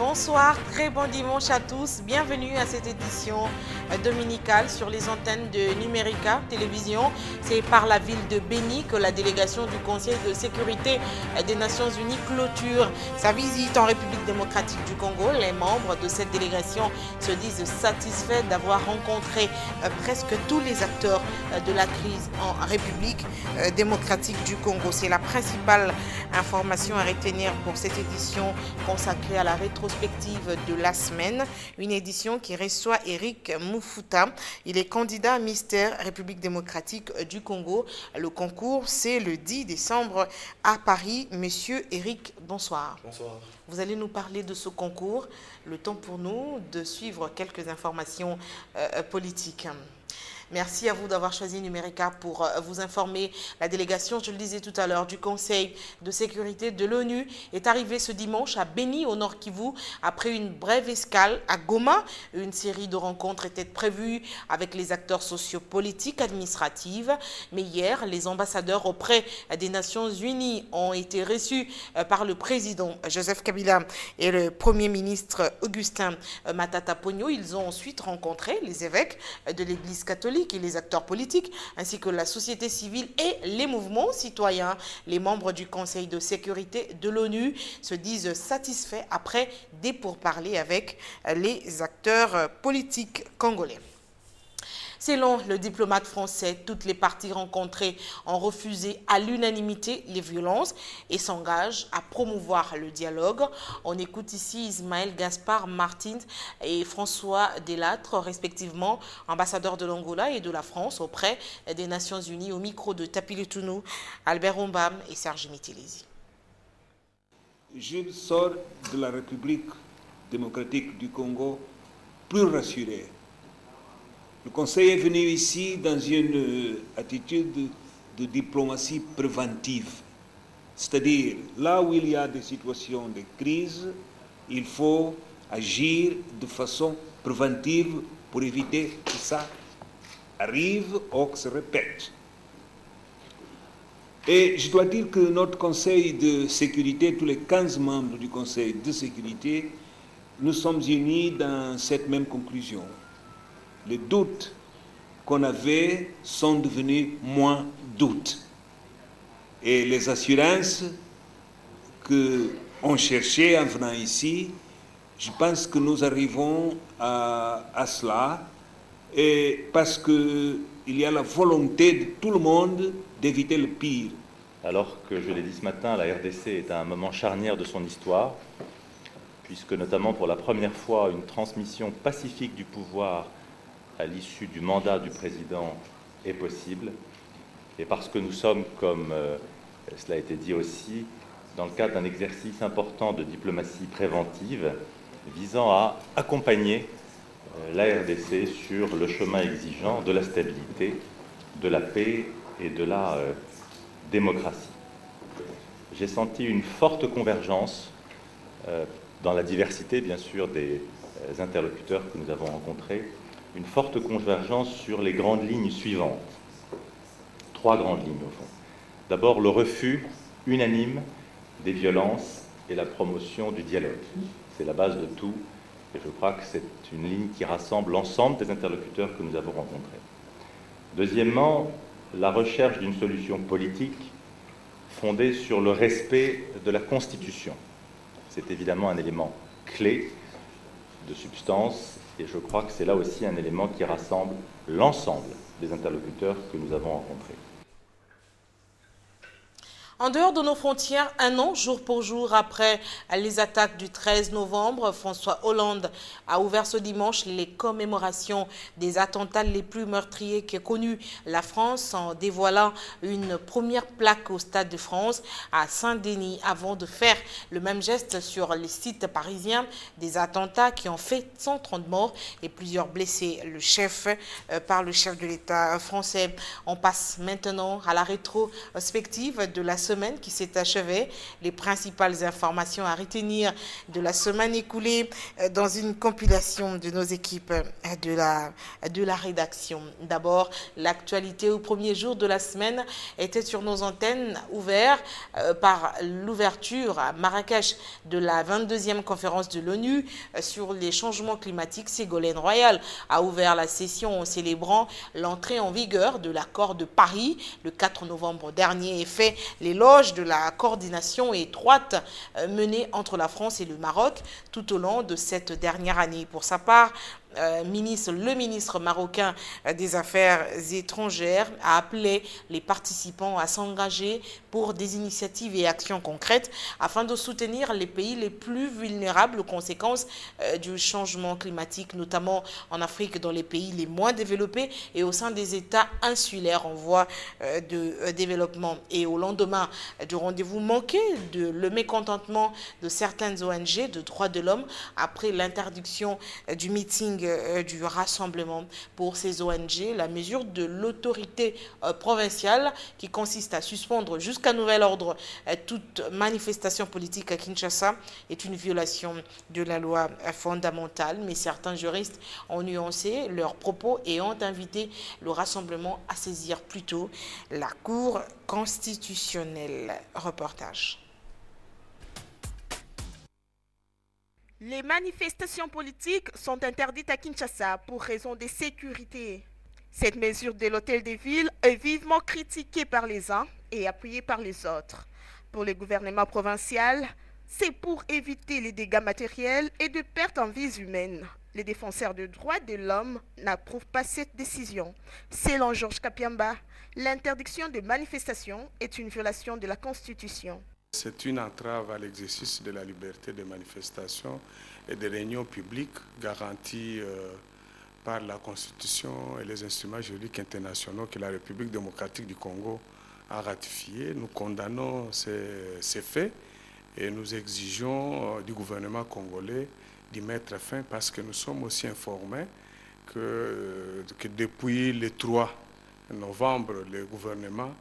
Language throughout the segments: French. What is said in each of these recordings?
Bonsoir, très bon dimanche à tous. Bienvenue à cette édition dominicale sur les antennes de Numérica Télévision. C'est par la ville de Béni que la délégation du Conseil de sécurité des Nations Unies clôture sa visite en République démocratique du Congo. Les membres de cette délégation se disent satisfaits d'avoir rencontré presque tous les acteurs de la crise en République démocratique du Congo. C'est la principale information à retenir pour cette édition consacrée à la rétrospective de la semaine, une édition qui reçoit Eric Muffuta. Il est candidat à Mister République démocratique du Congo. Le concours, c'est le 10 décembre à Paris. Monsieur Eric, bonsoir. Bonsoir. Vous allez nous parler de ce concours. Le temps pour nous de suivre quelques informations politiques. Merci à vous d'avoir choisi Numérica pour vous informer. La délégation, je le disais tout à l'heure, du Conseil de sécurité de l'ONU est arrivée ce dimanche à Béni, au Nord Kivu, après une brève escale à Goma. Une série de rencontres était prévue avec les acteurs sociopolitiques, administratifs. Mais hier, les ambassadeurs auprès des Nations Unies ont été reçus par le président Joseph Kabila et le Premier ministre Augustin Matata Ponyo. Ils ont ensuite rencontré les évêques de l'Église catholique et les acteurs politiques, ainsi que la société civile et les mouvements citoyens. Les membres du Conseil de sécurité de l'ONU se disent satisfaits après des pourparlers avec les acteurs politiques congolais. Selon le diplomate français, toutes les parties rencontrées ont refusé à l'unanimité les violences et s'engagent à promouvoir le dialogue. On écoute ici Ismaël Gaspard Martins et François Delattre, respectivement ambassadeurs de l'Angola et de la France auprès des Nations Unies, au micro de Tapi Tounou, Albert Ombam et Serge Mitilesi. Je sors de la République démocratique du Congo plus rassuré. Le Conseil est venu ici dans une attitude de diplomatie préventive. C'est-à-dire, là où il y a des situations de crise, il faut agir de façon préventive pour éviter que ça arrive ou que ça se répète. Et je dois dire que notre Conseil de sécurité, tous les 15 membres du Conseil de sécurité, nous sommes unis dans cette même conclusion. Les doutes qu'on avait sont devenus moins doutes. Et les assurances qu'on cherchait en venant ici, je pense que nous arrivons à cela, et parce qu'il y a la volonté de tout le monde d'éviter le pire. Alors que je l'ai dit ce matin, la RDC est à un moment charnière de son histoire, puisque notamment pour la première fois, une transmission pacifique du pouvoir à l'issue du mandat du président est possible, et parce que nous sommes, comme cela a été dit aussi, dans le cadre d'un exercice important de diplomatie préventive visant à accompagner la RDC sur le chemin exigeant de la stabilité, de la paix et de la démocratie. J'ai senti une forte convergence dans la diversité, bien sûr, des interlocuteurs que nous avons rencontrés, une forte convergence sur les grandes lignes suivantes. 3 grandes lignes, au fond. D'abord, le refus unanime des violences et la promotion du dialogue. C'est la base de tout, et je crois que c'est une ligne qui rassemble l'ensemble des interlocuteurs que nous avons rencontrés. Deuxièmement, la recherche d'une solution politique fondée sur le respect de la Constitution. C'est évidemment un élément clé de substance, et je crois que c'est là aussi un élément qui rassemble l'ensemble des interlocuteurs que nous avons rencontrés. En dehors de nos frontières, un an, jour pour jour, après les attaques du 13 novembre, François Hollande a ouvert ce dimanche les commémorations des attentats les plus meurtriers qu'a connu la France en dévoilant une première plaque au Stade de France à Saint-Denis avant de faire le même geste sur les sites parisiens des attentats qui ont fait 130 morts et plusieurs blessés. Par le chef de l'État français. On passe maintenant à la rétrospective de la semaine semaine qui s'est achevée. Les principales informations à retenir de la semaine écoulée dans une compilation de nos équipes de la rédaction. D'abord, l'actualité au premier jour de la semaine était sur nos antennes ouverte par l'ouverture à Marrakech de la 22e conférence de l'ONU sur les changements climatiques. Ségolène Royal a ouvert la session en célébrant l'entrée en vigueur de l'accord de Paris le 4 novembre dernier et fait l'éloge de la coordination étroite menée entre la France et le Maroc tout au long de cette dernière année. Pour sa part, le ministre marocain des Affaires étrangères a appelé les participants à s'engager pour des initiatives et actions concrètes afin de soutenir les pays les plus vulnérables aux conséquences du changement climatique, notamment en Afrique, dans les pays les moins développés et au sein des États insulaires en voie de développement. Et au lendemain du rendez-vous manqué, le mécontentement de certaines ONG de droits de l'homme après l'interdiction du meeting du rassemblement. Pour ces ONG, la mesure de l'autorité provinciale qui consiste à suspendre jusqu'à nouvel ordre toute manifestation politique à Kinshasa est une violation de la loi fondamentale. Mais certains juristes ont nuancé leurs propos et ont invité le rassemblement à saisir plutôt la Cour constitutionnelle. Reportage. Les manifestations politiques sont interdites à Kinshasa pour raison de sécurité. Cette mesure de l'hôtel de ville est vivement critiquée par les uns et appuyée par les autres. Pour le gouvernement provincial, c'est pour éviter les dégâts matériels et de pertes en vies humaines. Les défenseurs des droits de l'homme n'approuvent pas cette décision. Selon Georges Kapiamba, l'interdiction de manifestation est une violation de la Constitution. C'est une entrave à l'exercice de la liberté de manifestation et de réunion publique garantie par la Constitution et les instruments juridiques internationaux que la République démocratique du Congo a ratifiés. Nous condamnons ces faits et nous exigeons du gouvernement congolais d'y mettre fin parce que nous sommes aussi informés que depuis le 3 novembre, le gouvernement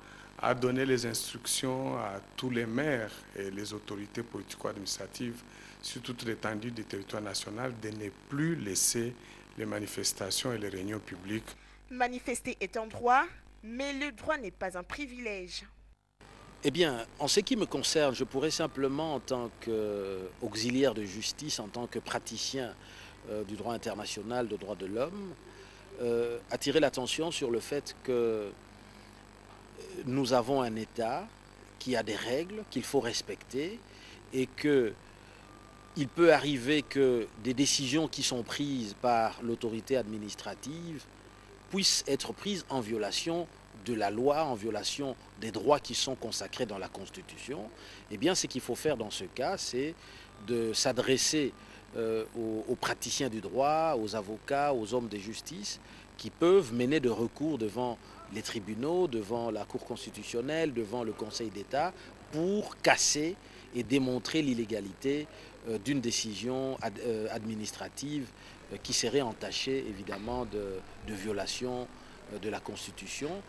a donné les instructions à tous les maires et les autorités politico-administratives sur toute l'étendue du territoire national de ne plus laisser les manifestations et les réunions publiques. Manifester est un droit, mais le droit n'est pas un privilège. Eh bien, en ce qui me concerne, je pourrais simplement, en tant qu'auxiliaire de justice, en tant que praticien du droit international, de droits de l'homme, attirer l'attention sur le fait que nous avons un État qui a des règles qu'il faut respecter et qu'il peut arriver que des décisions qui sont prises par l'autorité administrative puissent être prises en violation de la loi, en violation des droits qui sont consacrés dans la Constitution. Eh bien, ce qu'il faut faire dans ce cas, c'est de s'adresser aux praticiens du droit, aux avocats, aux hommes de justice qui peuvent mener de recours devant les tribunaux, devant la Cour constitutionnelle, devant le Conseil d'État, pour casser et démontrer l'illégalité d'une décision administrative qui serait entachée évidemment de violation de la Constitution.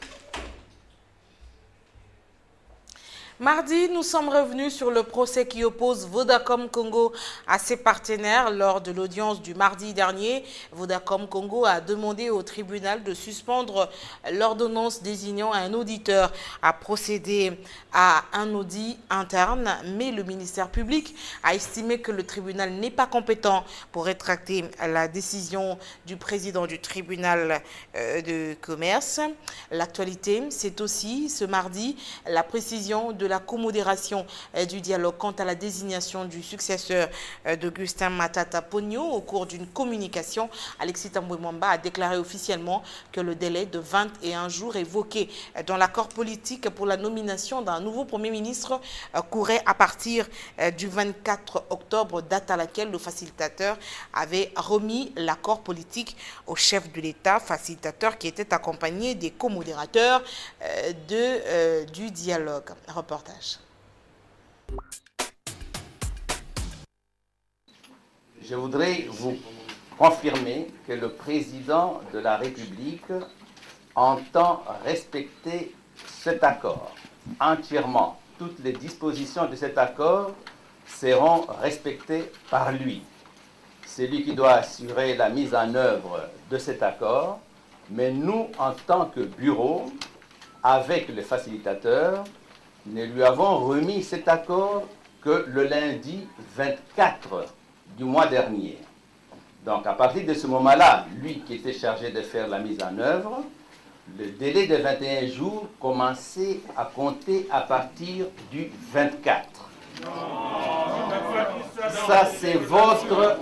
Mardi, nous sommes revenus sur le procès qui oppose Vodacom Congo à ses partenaires. Lors de l'audience du mardi dernier, Vodacom Congo a demandé au tribunal de suspendre l'ordonnance désignant un auditeur à procéder à un audit interne. Mais le ministère public a estimé que le tribunal n'est pas compétent pour rétracter la décision du président du tribunal de commerce. L'actualité, c'est aussi ce mardi la précision de la comodération du dialogue quant à la désignation du successeur d'Augustin Matata Ponyo. Au cours d'une communication, Alexis Tambwe Mwamba a déclaré officiellement que le délai de 21 jours évoqué dans l'accord politique pour la nomination d'un nouveau Premier ministre courait à partir du 24 octobre, date à laquelle le facilitateur avait remis l'accord politique au chef de l'État, facilitateur qui était accompagné des comodérateurs du dialogue. Reportage. Je voudrais vous confirmer que le président de la République entend respecter cet accord entièrement, toutes les dispositions de cet accord seront respectées par lui. C'est lui qui doit assurer la mise en œuvre de cet accord, mais nous, en tant que bureau, avec le facilitateur, nous lui avons remis cet accord que le lundi 24 du mois dernier. Donc à partir de ce moment-là, lui qui était chargé de faire la mise en œuvre, le délai de 21 jours commençait à compter à partir du 24. Ça c'est votre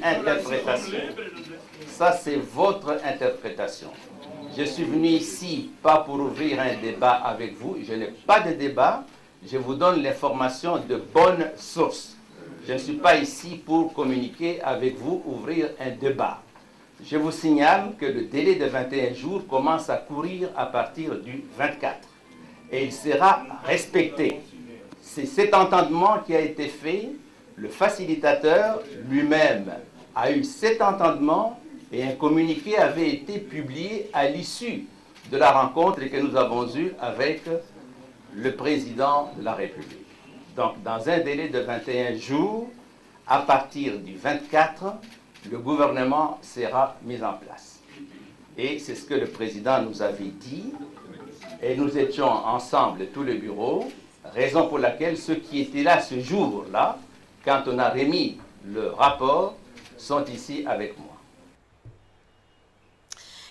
interprétation. Ça c'est votre interprétation. Je suis venu ici pas pour ouvrir un débat avec vous. Je n'ai pas de débat. Je vous donne l'information de bonne source. Je ne suis pas ici pour communiquer avec vous, ouvrir un débat. Je vous signale que le délai de 21 jours commence à courir à partir du 24. Et il sera respecté. C'est cet entendement qui a été fait. Le facilitateur lui-même a eu cet entendement et un communiqué avait été publié à l'issue de la rencontre que nous avons eue avec le président de la République. Donc, dans un délai de 21 jours, à partir du 24, le gouvernement sera mis en place. Et c'est ce que le président nous avait dit. Et nous étions ensemble, tout le bureau, raison pour laquelle ceux qui étaient là ce jour-là, quand on a remis le rapport, sont ici avec moi.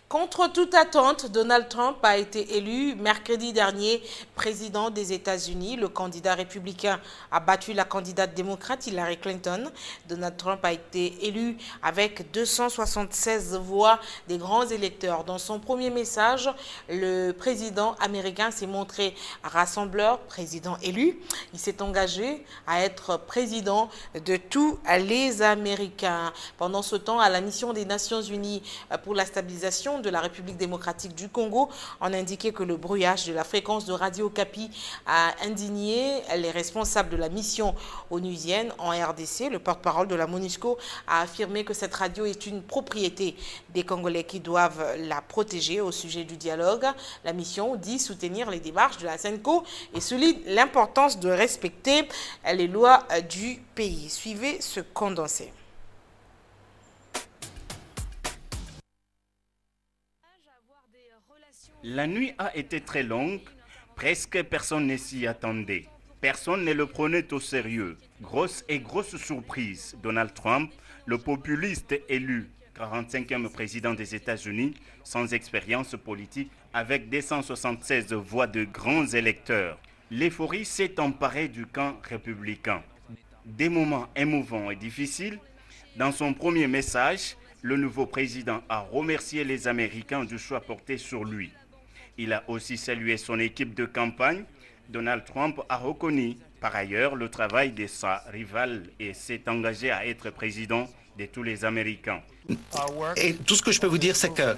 Contre toute attente, Donald Trump a été élu mercredi dernier président des États-Unis. Le candidat républicain a battu la candidate démocrate Hillary Clinton. Donald Trump a été élu avec 276 voix des grands électeurs. Dans son premier message, le président américain s'est montré rassembleur, président élu. Il s'est engagé à être président de tous les Américains. Pendant ce temps, à la mission des Nations Unies pour la stabilisation de la République démocratique du Congo, on a indiqué que le brouillage de la fréquence de Radio Okapi a indigné les responsables de la mission onusienne en RDC. Le porte-parole de la MONUSCO a affirmé que cette radio est une propriété des Congolais qui doivent la protéger. Au sujet du dialogue, la mission dit soutenir les démarches de la SENCO et souligne l'importance de respecter les lois du pays. Suivez ce condensé. La nuit a été très longue, presque personne ne s'y attendait. Personne ne le prenait au sérieux. Grosse surprise, Donald Trump, le populiste élu 45e président des États-Unis, sans expérience politique, avec 276 voix de grands électeurs. L'euphorie s'est emparée du camp républicain. Des moments émouvants et difficiles. Dans son premier message, le nouveau président a remercié les Américains du choix porté sur lui. Il a aussi salué son équipe de campagne. Donald Trump a reconnu par ailleurs le travail de sa rivale et s'est engagé à être président de tous les Américains. Et tout ce que je peux vous dire, c'est que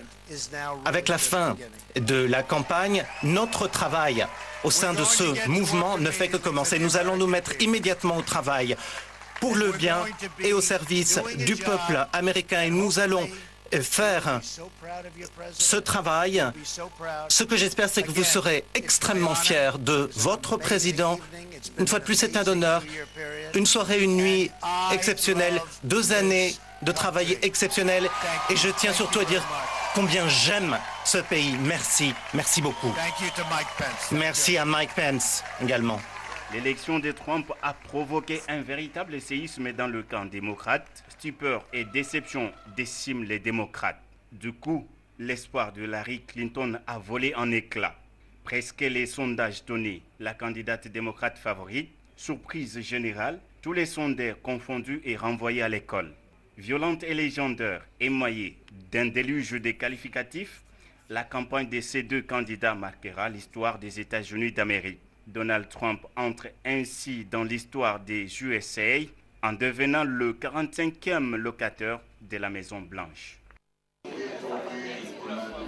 avec la fin de la campagne, notre travail au sein de ce mouvement ne fait que commencer. Nous allons nous mettre immédiatement au travail pour le bien et au service du peuple américain. Et nous allons faire ce travail. Ce que j'espère, c'est que vous serez extrêmement fiers de votre président. Une fois de plus, c'est un honneur. Une soirée, une nuit exceptionnelle, 2 années de travail exceptionnel. Et je tiens surtout à dire combien j'aime ce pays. Merci. Merci beaucoup. Merci à Mike Pence également. L'élection de Trump a provoqué un véritable séisme dans le camp démocrate. Stupeur et déception déciment les démocrates. Du coup, l'espoir de Hillary Clinton a volé en éclats. Presque les sondages donnaient la candidate démocrate favorite. Surprise générale, tous les sondaires confondus et renvoyés à l'école. Violente et légendaire, émaillée d'un déluge de qualificatifs, la campagne de ces deux candidats marquera l'histoire des États-Unis d'Amérique. Donald Trump entre ainsi dans l'histoire des USA en devenant le 45e locataire de la Maison-Blanche.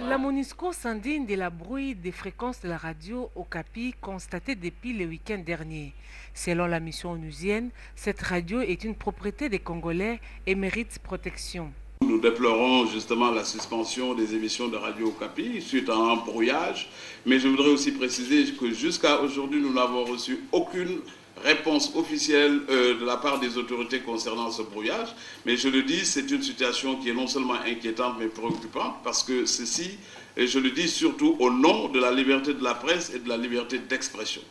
La MONUSCO s'indigne de la bruit des fréquences de la radio Okapi constatée depuis le week-end dernier. Selon la mission onusienne, cette radio est une propriété des Congolais et mérite protection. Nous déplorons justement la suspension des émissions de Radio Okapi suite à un brouillage, mais je voudrais aussi préciser que jusqu'à aujourd'hui, nous n'avons reçu aucune réponse officielle de la part des autorités concernant ce brouillage. Mais je le dis, c'est une situation qui est non seulement inquiétante mais préoccupante, parce que ceci, et je le dis surtout au nom de la liberté de la presse et de la liberté d'expression.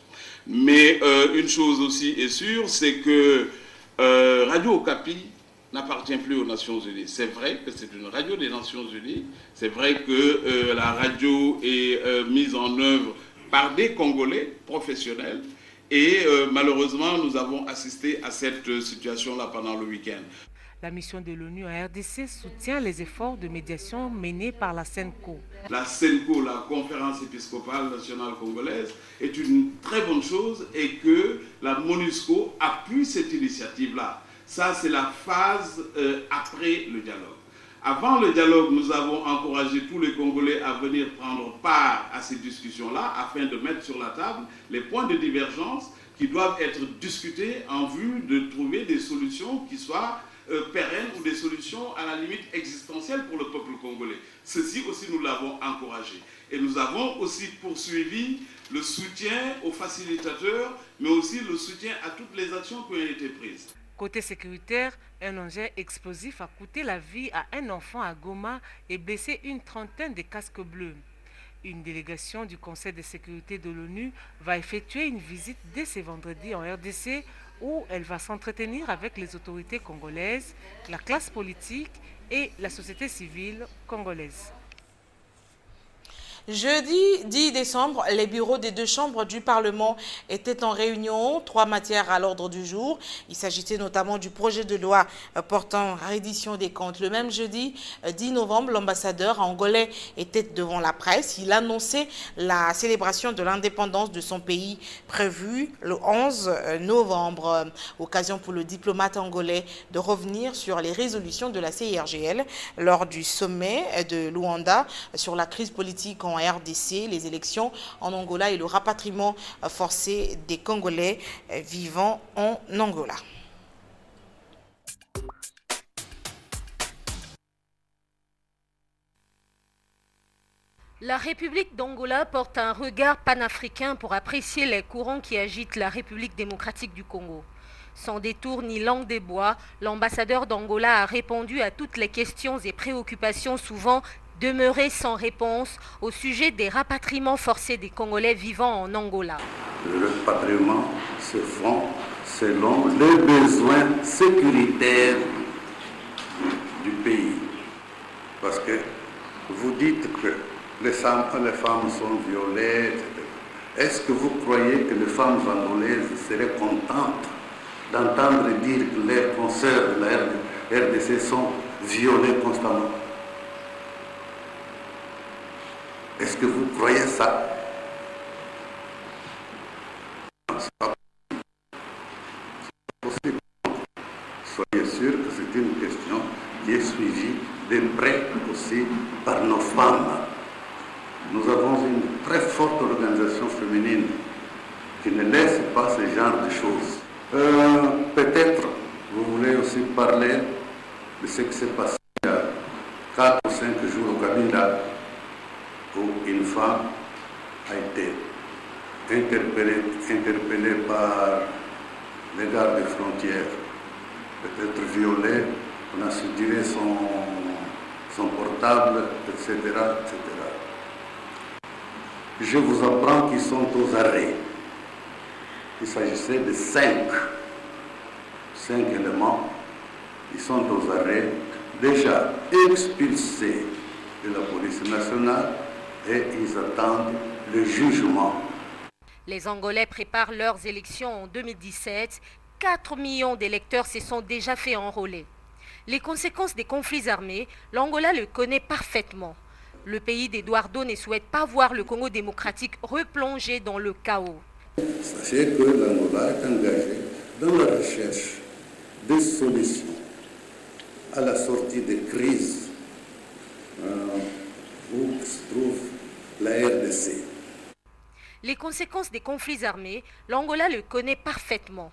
Mais une chose aussi est sûre, c'est que Radio Okapi n'appartient plus aux Nations Unies. C'est vrai que c'est une radio des Nations Unies, c'est vrai que la radio est mise en œuvre par des Congolais professionnels, et malheureusement, nous avons assisté à cette situation-là pendant le week-end. La mission de l'ONU en RDC soutient les efforts de médiation menés par la CENCO. La CENCO, la Conférence épiscopale nationale congolaise, est une très bonne chose et que la MONUSCO appuie cette initiative-là. Ça, c'est la phase après le dialogue. Avant le dialogue, nous avons encouragé tous les Congolais à venir prendre part à ces discussions-là afin de mettre sur la table les points de divergence qui doivent être discutés en vue de trouver des solutions qui soient pérennes ou des solutions à la limite existentielle pour le peuple congolais. Ceci aussi, nous l'avons encouragé. Et nous avons aussi poursuivi le soutien aux facilitateurs, mais aussi le soutien à toutes les actions qui ont été prises. Côté sécuritaire, un engin explosif a coûté la vie à un enfant à Goma et blessé une trentaine de casques bleus. Une délégation du Conseil de sécurité de l'ONU va effectuer une visite dès ce vendredi en RDC où elle va s'entretenir avec les autorités congolaises, la classe politique et la société civile congolaise. Jeudi 10 décembre, les bureaux des deux chambres du Parlement étaient en réunion. 3 matières à l'ordre du jour. Il s'agissait notamment du projet de loi portant reddition des comptes. Le même jeudi 10 novembre, l'ambassadeur angolais était devant la presse. Il annonçait la célébration de l'indépendance de son pays prévue le 11 novembre. Occasion pour le diplomate angolais de revenir sur les résolutions de la CIRGL lors du sommet de Luanda sur la crise politique en RDC, les élections en Angola et le rapatriement forcé des Congolais vivant en Angola. La République d'Angola porte un regard panafricain pour apprécier les courants qui agitent la République démocratique du Congo. Sans détour ni langue des bois, l'ambassadeur d'Angola a répondu à toutes les questions et préoccupations souvent demeurées sans réponse au sujet des rapatriements forcés des Congolais vivant en Angola. Le rapatriement se font selon les besoins sécuritaires du pays. Parce que vous dites que les femmes sont violées, etc. Est-ce que vous croyez que les femmes angolaises seraient contentes d'entendre dire que leurs consoeurs de la RDC sont violées constamment? Est-ce que vous croyez ça? C'est pas possible. Soyez sûr que c'est une question qui est suivie de près aussi par nos femmes. Nous avons une très forte organisation féminine qui ne laisse pas ce genre de choses. Peut-être vous voulez aussi parler de ce qui s'est passé il y a 4 ou 5 jours au Kabila, où une femme a été interpellée par les gardes des frontières, peut-être violée, on a suturé son portable, etc., etc. Je vous apprends qu'ils sont aux arrêts. Il s'agissait de 5 éléments. Ils sont aux arrêts, déjà expulsés de la police nationale, et ils attendent le jugement. Les Angolais préparent leurs élections en 2017. 4 millions d'électeurs se sont déjà fait enrôler. Les conséquences des conflits armés, l'Angola le connaît parfaitement. Le pays d'Eduardo ne souhaite pas voir le Congo démocratique replonger dans le chaos. Sachez que l'Angola est engagé dans la recherche des solutions à la sortie des crises où se trouve la RDC. Les conséquences des conflits armés, l'Angola le connaît parfaitement.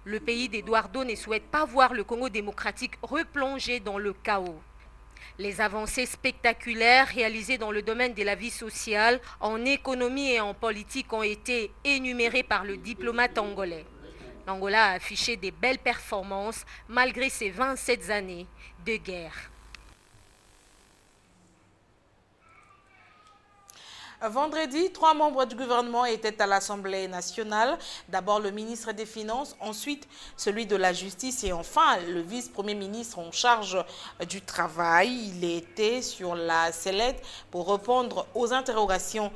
Le pays d'Eduardo ne souhaite pas voir le Congo démocratique replonger dans le chaos. Les avancées spectaculaires réalisées dans le domaine de la vie sociale, en économie et en politique ont été énumérées par le diplomate angolais. L'Angola a affiché des belles performances malgré ses 27 années de guerre. Vendredi, 3 membres du gouvernement étaient à l'Assemblée nationale. D'abord le ministre des Finances, ensuite celui de la Justice et enfin le vice-premier ministre en charge du travail. Il était sur la sellette pour répondre aux interrogations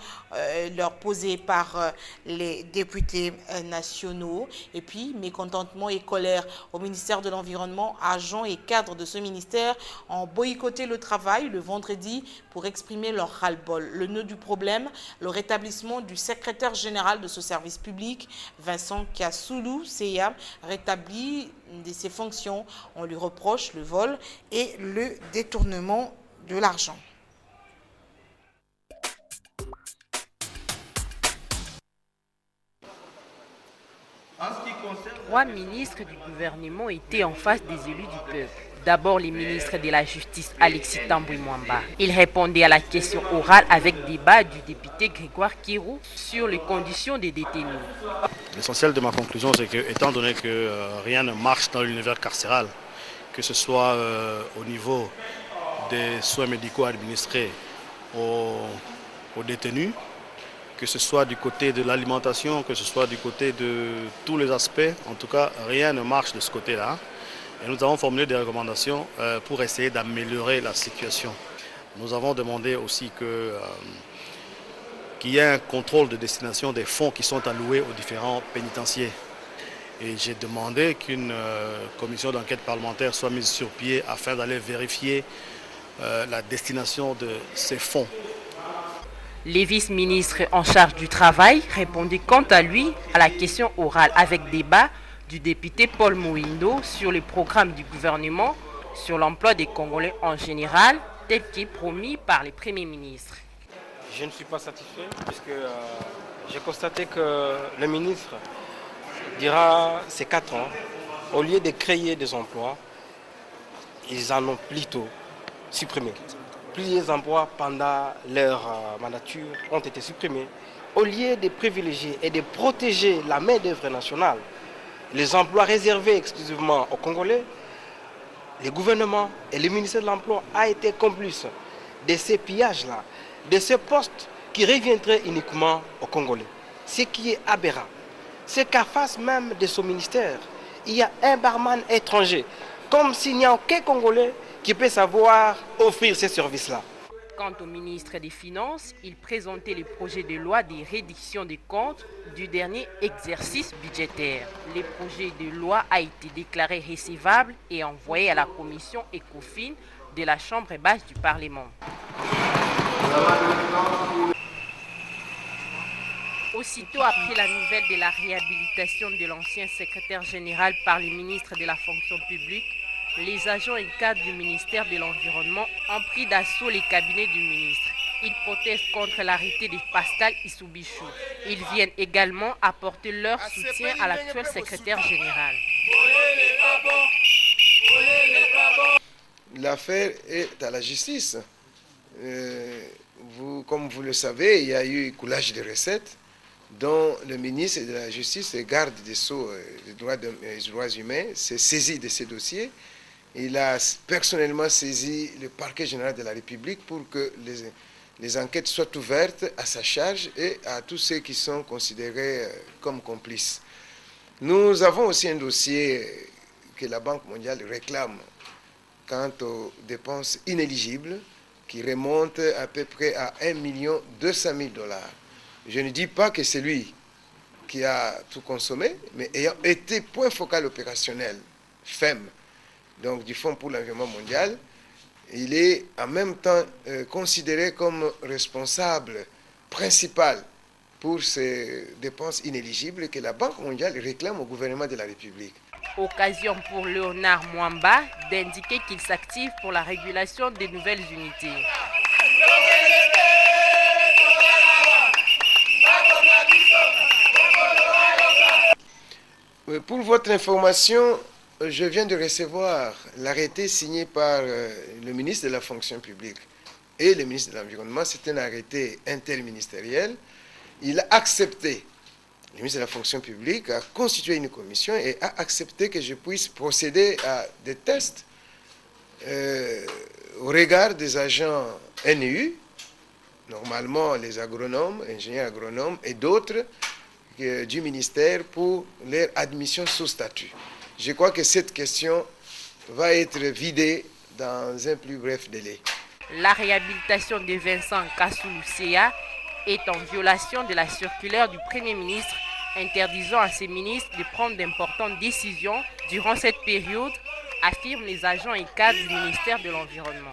leur posées par les députés nationaux. Et puis, mécontentement et colère au ministère de l'Environnement, agents et cadres de ce ministère ont boycotté le travail le vendredi pour exprimer leur ras-le-bol. Le nœud du problème, le rétablissement du secrétaire général de ce service public, Vincent Kassoulou Seya, rétabli de ses fonctions. On lui reproche le vol et le détournement de l'argent. Trois ministres du gouvernement étaient en face des élus du peuple. D'abord, les ministres de la Justice, Alexis Tambouy Mwamba. Il répondait à la question orale avec débat du député Grégoire Kirou sur les conditions des détenus. L'essentiel de ma conclusion, c'est que, étant donné que rien ne marche dans l'univers carcéral, que ce soit au niveau des soins médicaux administrés aux détenus, que ce soit du côté de l'alimentation, que ce soit du côté de tous les aspects, en tout cas, rien ne marche de ce côté-là. Et nous avons formulé des recommandations pour essayer d'améliorer la situation. Nous avons demandé aussi qu'il y ait un contrôle de destination des fonds qui sont alloués aux différents pénitenciers. Et j'ai demandé qu'une commission d'enquête parlementaire soit mise sur pied afin d'aller vérifier la destination de ces fonds. Les vice-ministres en charge du travail répondaient quant à lui à la question orale avec débat du député Paul Mouindo sur le programme du gouvernement sur l'emploi des Congolais en général, tel qu'est promis par les premiers ministres. Je ne suis pas satisfait puisque j'ai constaté que le ministre dira ces 4 ans, au lieu de créer des emplois, ils en ont plutôt supprimé. Plusieurs emplois pendant leur mandature ont été supprimés. Au lieu de privilégier et de protéger la main-d'œuvre nationale, les emplois réservés exclusivement aux Congolais, le gouvernement et le ministère de l'Emploi a été complice de ces pillages-là, de ces postes qui reviendraient uniquement aux Congolais. Ce qui est aberrant, c'est qu'à face même de ce ministère, il y a un barman étranger, comme s'il n'y a aucun Congolais qui peut savoir offrir ces services-là. Quant au ministre des Finances, il présentait le projet de loi de réduction des comptes du dernier exercice budgétaire. Le projet de loi a été déclaré recevable et envoyé à la commission ECOFIN de la Chambre basse du Parlement. Aussitôt après la nouvelle de la réhabilitation de l'ancien secrétaire général par le ministre de la fonction publique, les agents et cadres du ministère de l'Environnement ont pris d'assaut les cabinets du ministre. Ils protestent contre l'arrêté de Pascal Isoubichou. Ils viennent également apporter leur soutien à l'actuel secrétaire général. L'affaire est à la justice. Comme vous le savez, il y a eu coulage de recettes dont le ministre de la Justice et garde des Sceaux des droits humains s'est saisi de ces dossiers. Il a personnellement saisi le parquet général de la République pour que les enquêtes soient ouvertes à sa charge et à tous ceux qui sont considérés comme complices. Nous avons aussi un dossier que la Banque mondiale réclame quant aux dépenses inéligibles qui remontent à peu près à 1 200 000 $. Je ne dis pas que c'est lui qui a tout consommé, mais ayant été point focal opérationnel, FEM, donc du Fonds pour l'environnement mondial, il est en même temps considéré comme responsable principal pour ces dépenses inéligibles que la Banque mondiale réclame au gouvernement de la République. Occasion pour Léonard Mwamba d'indiquer qu'il s'active pour la régulation des nouvelles unités. Pour votre information, je viens de recevoir l'arrêté signé par le ministre de la fonction publique et le ministre de l'Environnement. C'est un arrêté interministériel. Il a accepté, le ministre de la fonction publique a constitué une commission et a accepté que je puisse procéder à des tests au regard des agents NEU, normalement les agronomes, ingénieurs agronomes et d'autres du ministère pour leur admission sous statut. Je crois que cette question va être vidée dans un plus bref délai. La réhabilitation de Vincent Kassoulou-Seya est en violation de la circulaire du Premier ministre interdisant à ses ministres de prendre d'importantes décisions durant cette période, affirment les agents et cadres du ministère de l'Environnement.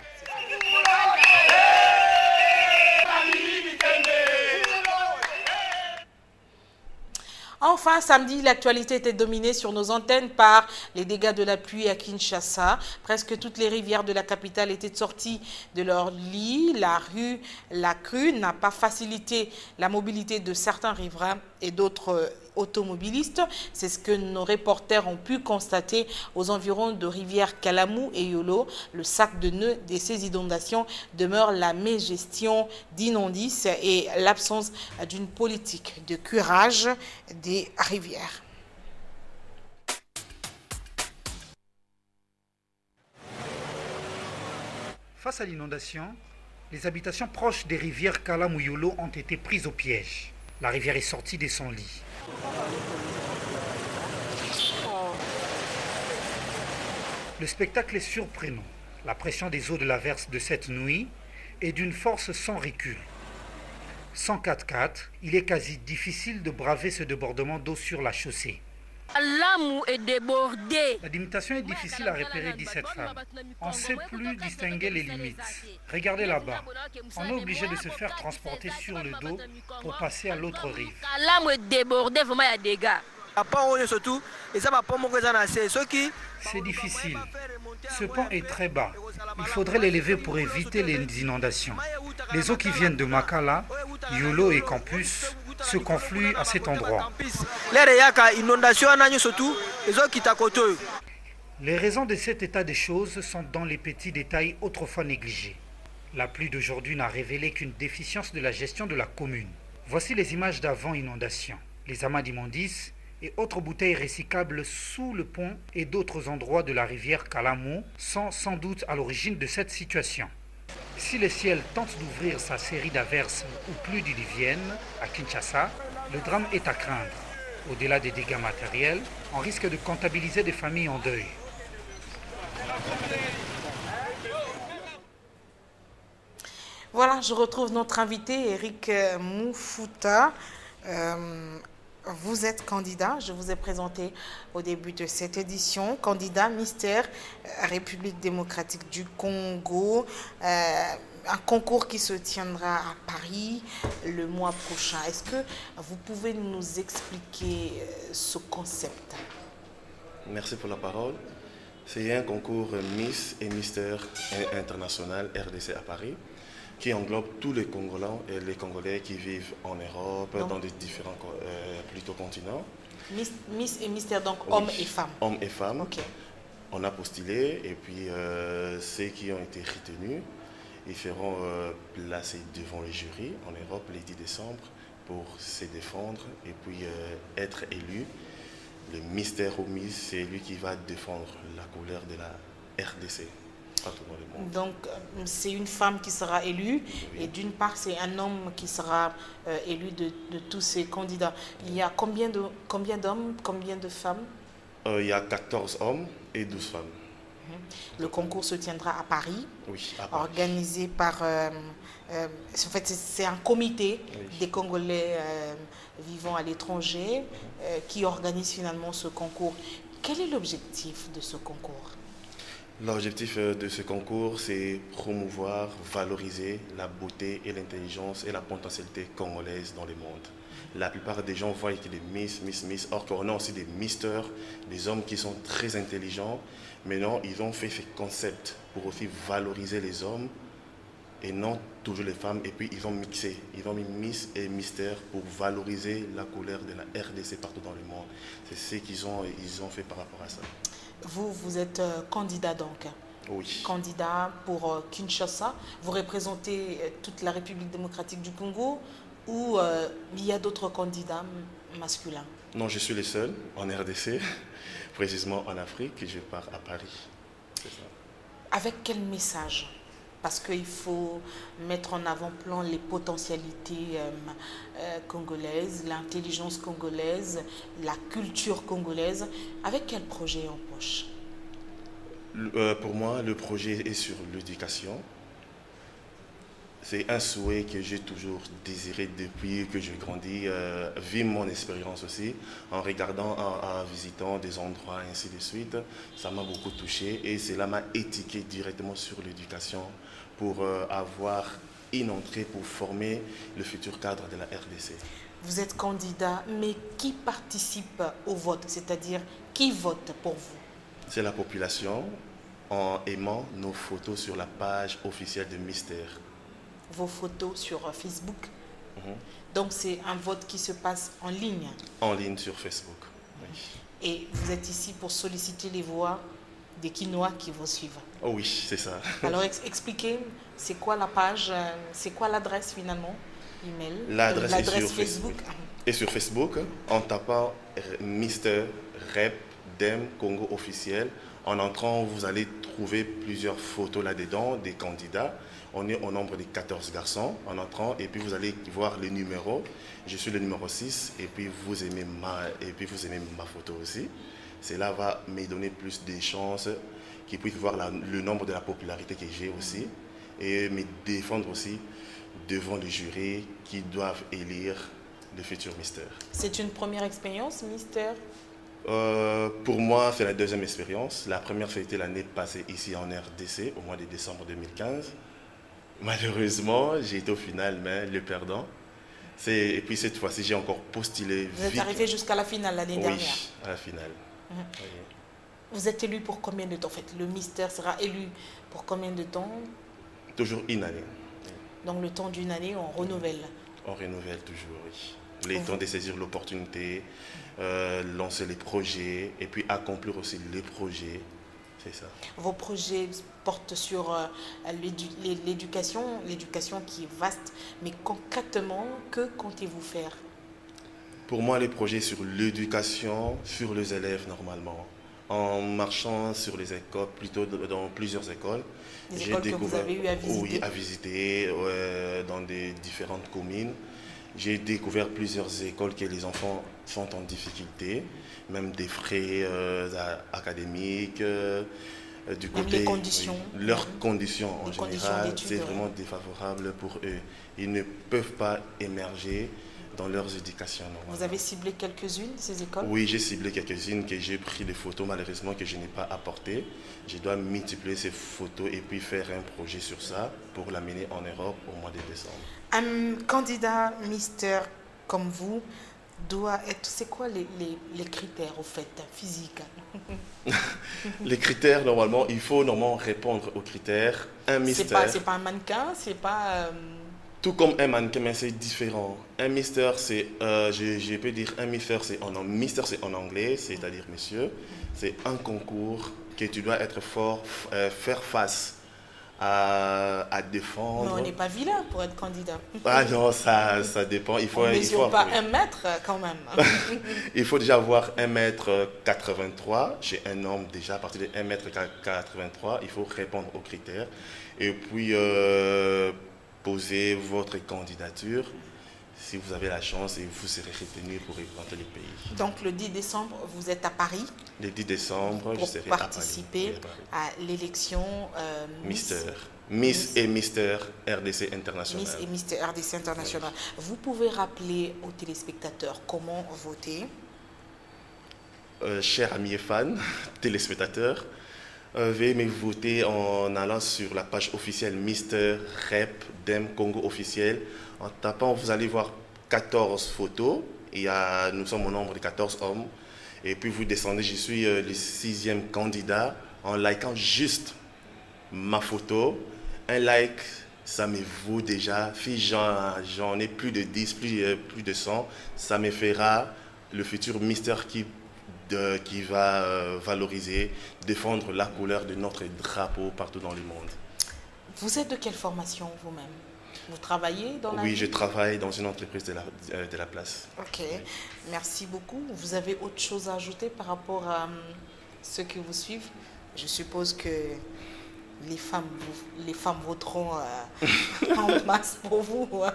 Enfin, samedi, l'actualité était dominée sur nos antennes par les dégâts de la pluie à Kinshasa. Presque toutes les rivières de la capitale étaient sorties de leur lit. La crue n'a pas facilité la mobilité de certains riverains et d'autres automobilistes. C'est ce que nos reporters ont pu constater aux environs de rivières Kalamou et Yolo. Le sac de nœuds de ces inondations demeure la mégestion d'inondices et l'absence d'une politique de curage des rivières. Face à l'inondation, les habitations proches des rivières Kalamou et Yolo ont été prises au piège. La rivière est sortie de son lit. Le spectacle est surprenant. La pression des eaux de l'averse de cette nuit est d'une force sans recul. Sans 4x4, il est quasi difficile de braver ce débordement d'eau sur la chaussée. L'âme est débordée. La délimitation est difficile à repérer, dit cette femme. On ne sait plus distinguer les limites. Regardez là-bas. On est obligé de se faire transporter sur le dos pour passer à l'autre rive. L'âme est débordée, vraiment il y a des dégâts. C'est difficile. Ce pont est très bas. Il faudrait l'élever pour éviter les inondations. Les eaux qui viennent de Makala, Yolo et Campus se confluent à cet endroit. Les raisons de cet état des choses sont dans les petits détails autrefois négligés. La pluie d'aujourd'hui n'a révélé qu'une déficience de la gestion de la commune. Voici les images d'avant inondation. Les amas d'immondices et autres bouteilles recyclables sous le pont et d'autres endroits de la rivière Kalamou sont sans doute à l'origine de cette situation. Si le ciel tente d'ouvrir sa série d'averses ou pluies diluviennes à Kinshasa, le drame est à craindre. Au-delà des dégâts matériels, on risque de comptabiliser des familles en deuil. Voilà, je retrouve notre invité, Eric Moufouta. Vous êtes candidat, je vous ai présenté au début de cette édition, candidat Mister République démocratique du Congo, un concours qui se tiendra à Paris le mois prochain. Est-ce que vous pouvez nous expliquer ce concept? Merci pour la parole. C'est un concours Miss et Mister international RDC à Paris, qui englobe tous les Congolais et les Congolais qui vivent en Europe, donc, dans des différents plutôt continents. Miss et Mister, donc oui, hommes et femmes. Hommes et femmes. Okay. On a postulé et puis ceux qui ont été retenus, ils seront placés devant le jury en Europe le 10 décembre pour se défendre et puis être élus. Le Mister ou Miss, c'est lui qui va défendre la couleur de la RDC. Donc, c'est une femme qui sera élue, oui, et d'une part, c'est un homme qui sera élu de tous ces candidats. Il y a combien d'hommes, combien de femmes? Il y a 14 hommes et 12 femmes. Le concours se tiendra à Paris, oui, à Paris. Organisé par... en fait, c'est un comité, oui, des Congolais vivant à l'étranger qui organise finalement ce concours. Quel est l'objectif de ce concours? L'objectif de ce concours, c'est promouvoir, valoriser la beauté et l'intelligence et la potentialité congolaise dans le monde. La plupart des gens voient qu'il y a des Miss, or qu'on a aussi des misters, des hommes qui sont très intelligents. Maintenant, ils ont fait ce concept pour aussi valoriser les hommes et non toujours les femmes. Et puis, ils ont mixé. Ils ont mis Miss et Mister pour valoriser la couleur de la RDC partout dans le monde. C'est ce qu'ils ont fait par rapport à ça. Vous êtes candidat donc? Oui. Candidat pour Kinshasa. Vous représentez toute la République démocratique du Congo ou il y a d'autres candidats masculins? Non, je suis le seul en RDC, précisément en Afrique, et je pars à Paris. C'est ça. Avec quel message? Parce qu'il faut mettre en avant-plan les potentialités congolaises, l'intelligence congolaise, la culture congolaise. Avec quel projet en poche? Pour moi, le projet est sur l'éducation. C'est un souhait que j'ai toujours désiré depuis que j'ai grandi, vu mon expérience aussi, en regardant, en visitant des endroits, ainsi de suite. Ça m'a beaucoup touché et cela m'a étiqué directement sur l'éducation pour avoir une entrée pour former le futur cadre de la RDC. Vous êtes candidat, mais qui participe au vote? C'est-à-dire, qui vote pour vous? C'est la population en aimant nos photos sur la page officielle de Mister. Vos photos sur Facebook. Donc c'est un vote qui se passe en ligne. En ligne sur Facebook, oui. Et vous êtes ici pour solliciter les voix des Kinois qui vous suivent. Oh oui, c'est ça. Alors expliquez, c'est quoi la page, c'est quoi l'adresse finalement? Email. L'adresse est sur Facebook. Et sur Facebook, en tapant Mister Rep Dem Congo officiel, en entrant, vous allez trouver plusieurs photos là-dedans des candidats. On est au nombre de 14 garçons en entrant et puis vous allez voir les numéros. Je suis le numéro 6 et puis vous aimez ma photo aussi. Cela va me donner plus de chances qu'ils puissent voir le nombre de la popularité que j'ai aussi et me défendre aussi devant les jurys qui doivent élire le futur Mister. C'est une première expérience, Mister? Pour moi, c'est la deuxième expérience. La première, c'était l'année passée ici en RDC, au mois de décembre 2015. Malheureusement, j'ai été au final, mais le perdant. Et puis cette fois-ci, j'ai encore postulé. Vous êtes arrivé jusqu'à la finale l'année dernière? Oui, à la finale. Oui. Vous êtes élu pour combien de temps? En fait, le Mister sera élu pour combien de temps? Toujours une année. Donc le temps d'une année, on renouvelle? On renouvelle toujours, oui. Le temps de saisir l'opportunité, lancer les projets et puis accomplir aussi les projets. C'est ça. Vos projets portent sur l'éducation qui est vaste, mais concrètement, que comptez-vous faire? Pour moi, les projets sur l'éducation, sur les élèves normalement. En marchant sur les écoles, plutôt dans plusieurs écoles. Des écoles que vous avez eu à visiter? Oui, à visiter dans des différentes communes. J'ai découvert plusieurs écoles que les enfants sont en difficulté, même des frais académiques, du côté, les conditions. Oui, leurs conditions en général, c'est vraiment défavorable pour eux. Ils ne peuvent pas émerger dans leurs éducations. Vous avez ciblé quelques-unes de ces écoles? Oui, j'ai ciblé quelques-unes que j'ai pris des photos malheureusement que je n'ai pas apportées. Je dois multiplier ces photos et puis faire un projet sur ça pour l'amener en Europe au mois de décembre. Un candidat Mister comme vous doit être... C'est quoi les critères au fait physiques? Les critères, normalement, il faut normalement répondre aux critères. Un Mister... C'est pas un mannequin, c'est pas... Tout comme un mannequin, mais c'est différent. Un Mister, c'est, je peux dire, un Mister, c'est en anglais, c'est-à-dire monsieur. C'est un concours que tu dois être fort, faire face à défendre. Mais on n'est pas vilain pour être candidat. Ah non, ça dépend. On ne mesure pas 1 mètre quand même. Il faut déjà avoir 1m83 chez un homme déjà. À partir de 1m83, il faut répondre aux critères. Et puis... posez votre candidature si vous avez la chance et vous serez retenu pour représenter le pays. Donc le 10 décembre, vous êtes à Paris? Le 10 décembre, je serai à Paris. Pour participer à l'élection Miss et Mister RDC International. Miss et Mister RDC International. Oui. Vous pouvez rappeler aux téléspectateurs comment voter? Chers amis et fans, téléspectateurs, veuillez me voter en allant sur la page officielle Mister Rep Dem Congo officiel. En tapant, vous allez voir 14 photos. Nous sommes au nombre de 14 hommes. Et puis vous descendez, je suis le 6e candidat. En likant juste ma photo, un like, ça me vaut déjà. Si j'en ai plus de 10, plus de 100, ça me fera le futur Mister qui qui va valoriser, défendre la couleur de notre drapeau partout dans le monde. Vous êtes de quelle formation vous-même? Vous travaillez dans la... Oui, je travaille dans une entreprise de la place. Ok, merci beaucoup. Vous avez autre chose à ajouter par rapport à ceux qui vous suivent? Je suppose que les femmes voteront en masse pour vous. Hein?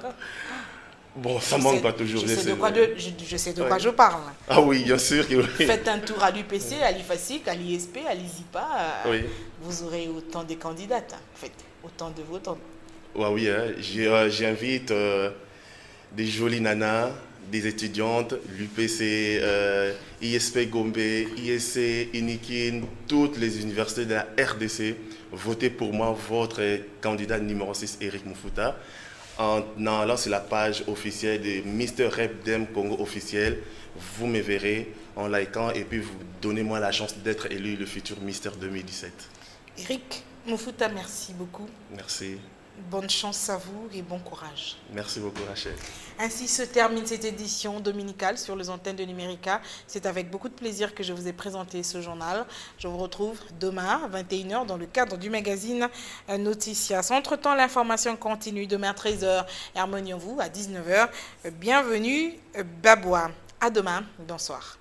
Bon, ça ne manque pas toujours. Je sais de quoi je parle. Ah oui, bien sûr. Que oui. Faites un tour à l'UPC, à l'IFASIC, à l'ISP, à l'ISIPA. Oui. Vous aurez autant de candidates. En fait, autant de votants. Ouais, oui, hein. J'invite des jolies nanas, des étudiantes, l'UPC, ISP Gombe, ISC, Inikin, toutes les universités de la RDC. Votez pour moi, votre candidat numéro 6, Eric Muffuta. En allant sur la page officielle de Mr. Rep Dem Congo officiel, vous me verrez en likant et puis vous donnez-moi la chance d'être élu le futur Mister 2017. Eric Muffuta, merci beaucoup. Merci. Bonne chance à vous et bon courage. Merci beaucoup, Rachel. Ainsi se termine cette édition dominicale sur les antennes de Numérica. C'est avec beaucoup de plaisir que je vous ai présenté ce journal. Je vous retrouve demain à 21 h dans le cadre du magazine Noticias. Entre-temps, l'information continue. Demain à 13 h, Harmonions-vous à 19 h. Bienvenue, Babois. À demain. Bonsoir.